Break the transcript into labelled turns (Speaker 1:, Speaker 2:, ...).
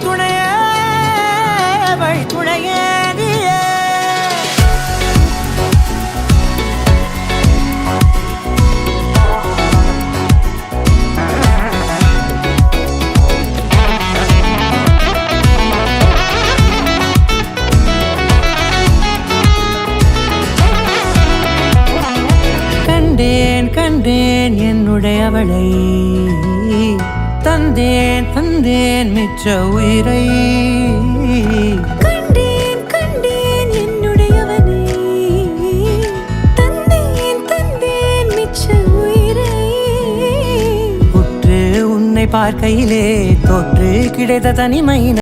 Speaker 1: துணையே வழி துணையே நீயே. கண்டேன் கண்டேன் என்னுடையவளை, தந்தேன் தந்தேன் மிச்ச உயிரை.
Speaker 2: கண்டேன் கண்டேன் என்னுடையவனை, தந்தேன் தந்தேன் மிச்ச உயிரை.
Speaker 1: உற்று உன்னை பார்க்கையிலே தோற்று கிடைத்த தனிமை